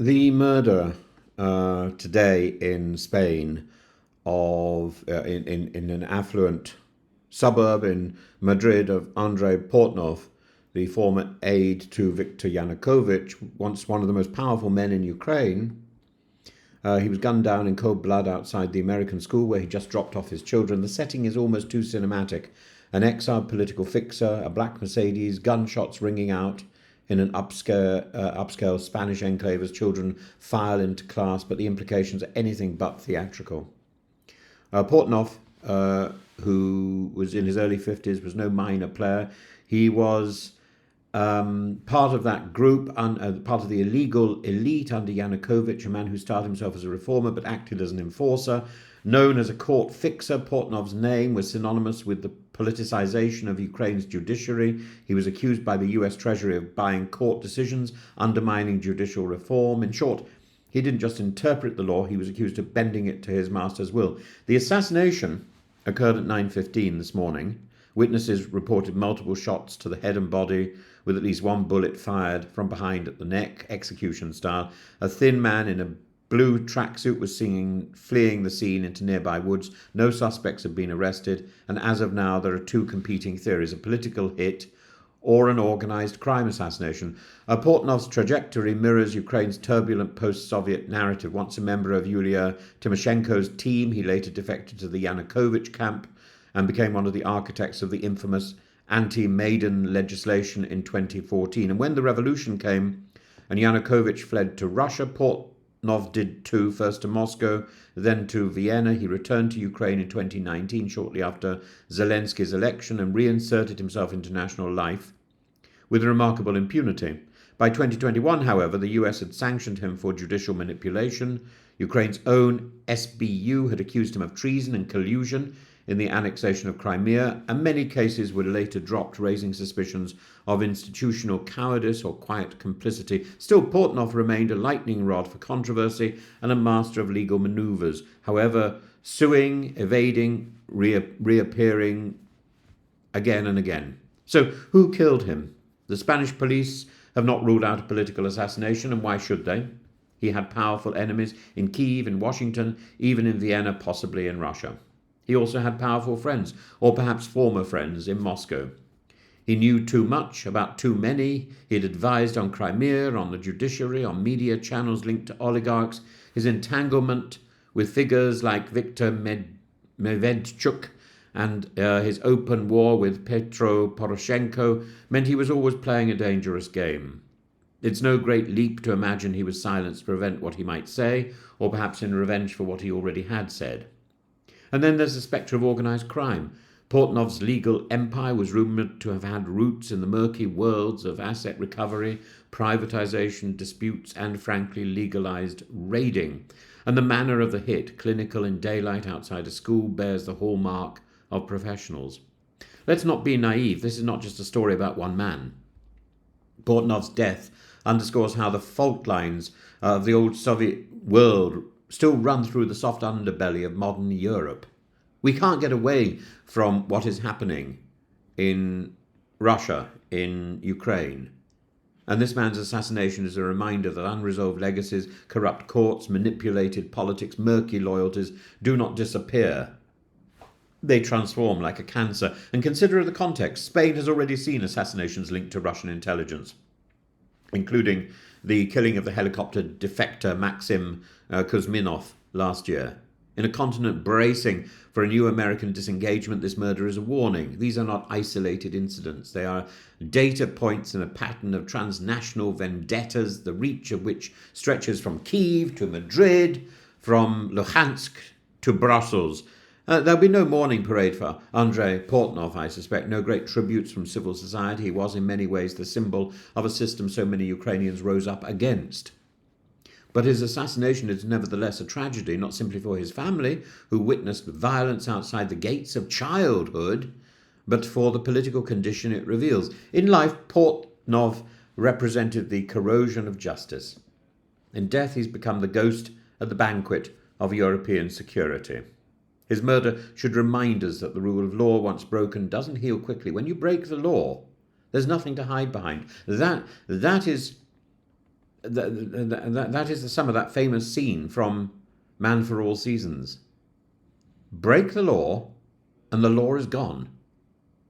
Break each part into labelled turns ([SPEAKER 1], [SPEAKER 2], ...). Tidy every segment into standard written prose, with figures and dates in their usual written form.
[SPEAKER 1] The murder today in Spain in an affluent suburb in Madrid of Andrei Portnov, the former aide to Viktor Yanukovych, once one of the most powerful men in Ukraine. He was gunned down in cold blood outside the American school where he just dropped off his children. The setting is almost too cinematic. An exiled political fixer, a black Mercedes, gunshots ringing out in an upscale Spanish enclave as children file into class, but the implications are anything but theatrical. Portnov, who was in his early 50s, was no minor player. He was part of that group, part of the illegal elite under Yanukovych, a man who styled himself as a reformer but acted as an enforcer. Known as a court fixer, Portnov's name was synonymous with the politicization of Ukraine's judiciary. He was accused by the US Treasury of buying court decisions, undermining judicial reform. In short, he didn't just interpret the law, he was accused of bending it to his master's will. The assassination occurred at 9:15 this morning. Witnesses reported multiple shots to the head and body, with at least one bullet fired from behind at the neck, execution style. A thin man in a blue tracksuit was fleeing the scene into nearby woods. No suspects have been arrested, and as of now, there are two competing theories: a political hit or an organized crime assassination. Portnov's trajectory mirrors Ukraine's turbulent post-Soviet narrative. Once a member of Yulia Tymoshenko's team, he later defected to the Yanukovych camp and became one of the architects of the infamous anti-Maidan legislation in 2014. And when the revolution came and Yanukovych fled to Russia, Portnov did too, first to Moscow, then to Vienna. He returned to Ukraine in 2019, shortly after Zelensky's election, and reinserted himself into national life with remarkable impunity. By 2021, however, the US had sanctioned him for judicial manipulation. Ukraine's own SBU had accused him of treason and collusion in the annexation of Crimea, and many cases were later dropped, raising suspicions of institutional cowardice or quiet complicity. Still, Portnov remained a lightning rod for controversy and a master of legal maneuvers, however, suing, evading, reappearing again and again. So, who killed him? The Spanish police have not ruled out a political assassination, and why should they? He had powerful enemies in Kyiv, in Washington, even in Vienna, possibly in Russia. He also had powerful friends, or perhaps former friends, in Moscow. He knew too much about too many. He had advised on Crimea, on the judiciary, on media channels linked to oligarchs. His entanglement with figures like Viktor Medvedchuk and his open war with Petro Poroshenko meant he was always playing a dangerous game. It's no great leap to imagine he was silenced to prevent what he might say, or perhaps in revenge for what he already had said. And then there's the spectre of organised crime. Portnov's legal empire was rumoured to have had roots in the murky worlds of asset recovery, privatisation, disputes, and frankly legalised raiding. And the manner of the hit, clinical in daylight outside a school, bears the hallmark of professionals. Let's not be naive. This is not just a story about one man. Portnov's death underscores how the fault lines of the old Soviet world still run through the soft underbelly of modern Europe. We can't get away from what is happening in Russia, in Ukraine. And this man's assassination is a reminder that unresolved legacies, corrupt courts, manipulated politics, murky loyalties do not disappear. They transform like a cancer. And consider the context. Spain has already seen assassinations linked to Russian intelligence, including the killing of the helicopter defector Maxim Kuzminov last year. In a continent bracing for a new American disengagement, this murder is a warning. These are not isolated incidents. They are data points in a pattern of transnational vendettas, the reach of which stretches from Kyiv to Madrid, from Luhansk to Brussels. There'll be no mourning parade for Andrei Portnov, I suspect, no great tributes from civil society. He was in many ways the symbol of a system so many Ukrainians rose up against. But his assassination is nevertheless a tragedy, not simply for his family, who witnessed violence outside the gates of childhood, but for the political condition it reveals. In life, Portnov represented the corrosion of justice. In death, he's become the ghost at the banquet of European security. His murder should remind us that the rule of law, once broken, doesn't heal quickly. When you break the law, there's nothing to hide behind. That is That is the sum of that famous scene from Man for All Seasons. Break the law, and the law is gone.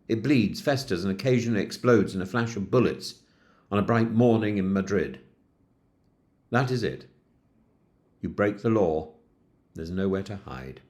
[SPEAKER 1] It bleeds, festers, and occasionally explodes in a flash of bullets on a bright morning in Madrid. That is it. You break the law, there's nowhere to hide.